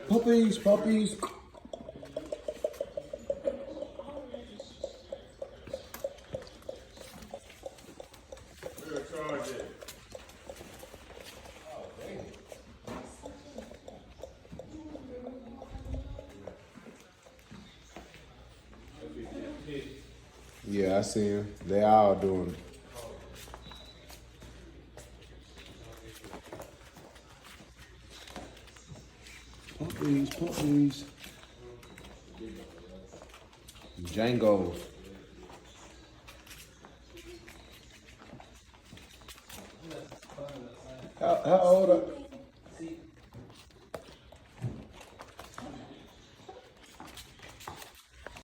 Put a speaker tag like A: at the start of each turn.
A: Puppies, puppies. Yeah, I see him. They all doing it. Puppies, puppies. Django. How old are